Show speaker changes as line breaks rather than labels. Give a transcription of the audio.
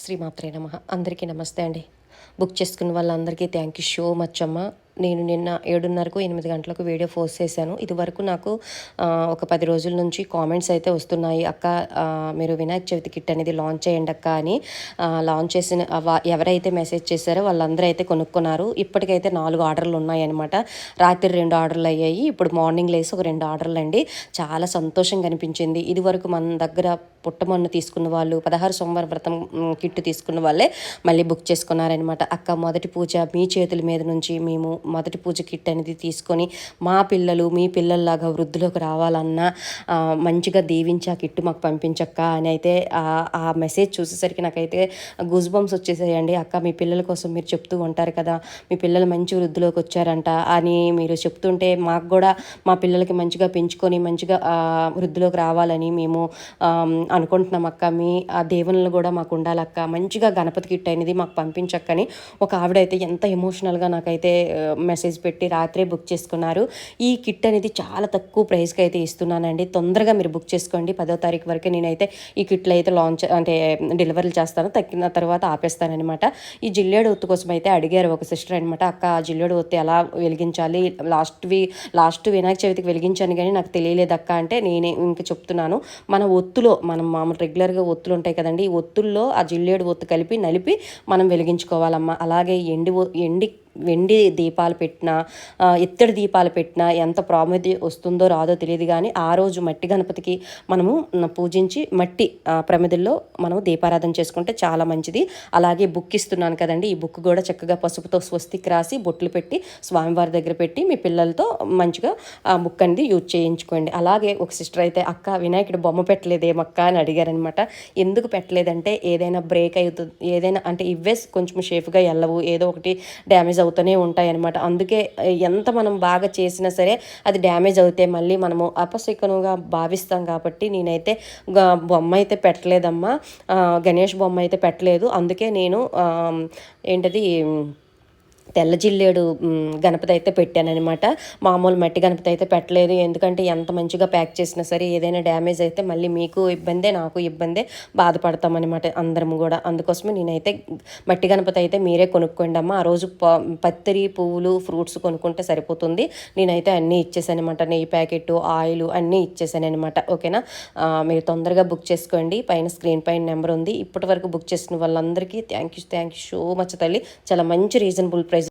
శ్రీమాత్రే నమః. అందరికీ నమస్తే అండి. బుక్ చేసుకున్న వాళ్ళందరికీ థ్యాంక్ యూ సో మచ్ అమ్మ. నేను నిన్న 7:30కు 8 గంటలకు వీడియో పోస్ట్ చేశాను. ఇదివరకు నాకు ఒక 10 రోజుల నుంచి కామెంట్స్ అయితే వస్తున్నాయి. అక్క మీరు వినాయక చవితి కిట్ అనేది లాంచ్ చేయండి అక్క అని. లాంచ్ చేసిన ఎవరైతే మెసేజ్ చేశారో వాళ్ళందరూ అయితే కొనుక్కున్నారు. ఇప్పటికైతే 4 ఆర్డర్లు ఉన్నాయన్నమాట. రాత్రి 2 ఆర్డర్లు అయ్యాయి. ఇప్పుడు మార్నింగ్ లేసి ఒక 2 ఆర్డర్లు అండి. చాలా సంతోషంగా అనిపించింది. ఇదివరకు మన దగ్గర పుట్టమన్ను తీసుకున్న వాళ్ళు 16 సోమవార వ్రతం కిట్ తీసుకున్న వాళ్ళే మళ్ళీ బుక్ చేసుకున్నారనమాట. అక్క మొదటి పూజ మీ చేతుల మీద నుంచి మేము మొదటి పూజ కిట్ అనేది తీసుకొని మా పిల్లలు మీ పిల్లల్లాగా వృద్ధిలోకి రావాలన్నా మంచిగా దీవించి ఆ కిట్టు మాకు పంపించక్క అని అయితే ఆ మెసేజ్ చూసేసరికి నాకైతే గూస్ బంప్స్ వచ్చేసాయండి. అక్క మీ పిల్లల కోసం మీరు చెప్తూ ఉంటారు కదా, మీ పిల్లలు మంచి వృద్ధిలోకి వచ్చారంట అని మీరు చెప్తుంటే మాకు కూడా మా పిల్లలకి మంచిగా పెంచుకొని మంచిగా వృద్ధిలోకి రావాలని మేము అనుకుంటున్నాం అక్క. మీ ఆ దేవుళ్ళు కూడా మాకు ఉండాలక్క, మంచిగా గణపతి కిట్ అనేది మాకు పంపించక్కని ఒక ఆవిడైతే ఎంత ఎమోషనల్గా నాకైతే మెసేజ్ పెట్టి రాత్రే బుక్ చేసుకున్నారు. ఈ కిట్ అనేది చాలా తక్కువ ప్రైస్కి అయితే ఇస్తున్నానండి. తొందరగా మీరు బుక్ చేసుకోండి. 10వ తారీఖు వరకు నేనైతే ఈ కిట్లు అయితే లాంచ్ అంటే డెలివరీలు చేస్తాను, తగ్గిన తర్వాత ఆపేస్తానమాట. ఈ జిల్లేడు ఒత్తు కోసం అయితే అడిగారు ఒక సిస్టర్ అనమాట. అక్క ఆ జిల్లేడు ఒత్తు ఎలా వెలిగించాలి, లాస్ట్ వినాయక చవితికి వెలిగించాను కానీ నాకు తెలియలేదు అక్క అంటే నేనే ఇంక చెప్తున్నాను. మన ఒత్తులో మనం మామూలు రెగ్యులర్గా ఒత్తులు ఉంటాయి కదండి, ఈ ఒత్తుల్లో ఆ జిల్లేడు ఒత్తు కలిపి నలిపి మనం వెలిగించుకోవాలమ్మా. అలాగే వెండి దీపాలు పెట్టినా ఇత్తడి దీపాలు పెట్టినా ఎంత ప్రాముఖ్యత వస్తుందో రాదో తెలియదు కానీ ఆ రోజు మట్టి గణపతికి మనము పూజించి మట్టి ప్రమిదల్లో మనం దీపారాధన చేసుకుంటే చాలా మంచిది. అలాగే బుక్ ఇస్తున్నాను కదండి, ఈ బుక్ కూడా చక్కగా పసుపుతో స్వస్తికి రాసి బొట్లు పెట్టి స్వామివారి దగ్గర పెట్టి మీ పిల్లలతో మంచిగా ఆ బుక్ అనేది యూజ్ చేయించుకోండి. అలాగే ఒక సిస్టర్ అయితే అక్క వినాయకుడు బొమ్మ పెట్టలేదేమక్క అని అడిగారనమాట. ఎందుకు పెట్టలేదంటే ఏదైనా బ్రేక్ అవుతుంది, ఏదైనా అంటే ఇవే కొంచెం షేఫ్గా వెళ్ళవు, ఏదో ఒకటి డ్యామేజ్ అవుతూనే ఉంటాయి అనమాట. అందుకే ఎంత మనం బాగా చేసినా సరే అది డ్యామేజ్ అవుతే మళ్ళీ మనము అపశకునంగా భావిస్తాం కాబట్టి నేనైతే బొమ్మ అయితే పెట్టలేదమ్మా, గణేష్ బొమ్మ అయితే పెట్టలేదు. అందుకే నేను ఏంటది తెల్ల జిల్లేడు గణపతి అయితే పెట్టానమాట. మామూలు మట్టి గణపతి అయితే పెట్టలేదు. ఎందుకంటే ఎంత మంచిగా ప్యాక్ చేసినా సరే ఏదైనా డ్యామేజ్ అయితే మళ్ళీ మీకు ఇబ్బందే నాకు ఇబ్బందే, బాధపడతామన్నమాట అందరం కూడా. అందుకోసమే నేనైతే మట్టి గణపతి అయితే మీరే కొనుక్కోండి అమ్మ. ఆ రోజు పత్తిరి పువ్వులు ఫ్రూట్స్ కొనుక్కుంటే సరిపోతుంది. నేనైతే అన్నీ ఇచ్చేసానమాట, నెయ్యి ప్యాకెట్ ఆయిల్ అన్నీ ఇచ్చేసానమాట. ఓకేనా, మీరు తొందరగా బుక్ చేసుకోండి. పైన స్క్రీన్ పైన నెంబర్ ఉంది. ఇప్పటి వరకు బుక్ చేసుకున్న వాళ్ళందరికీ థ్యాంక్ యూ సో మచ్ తల్లి. చాలా మంచి రీజనబుల్ ప్రైస్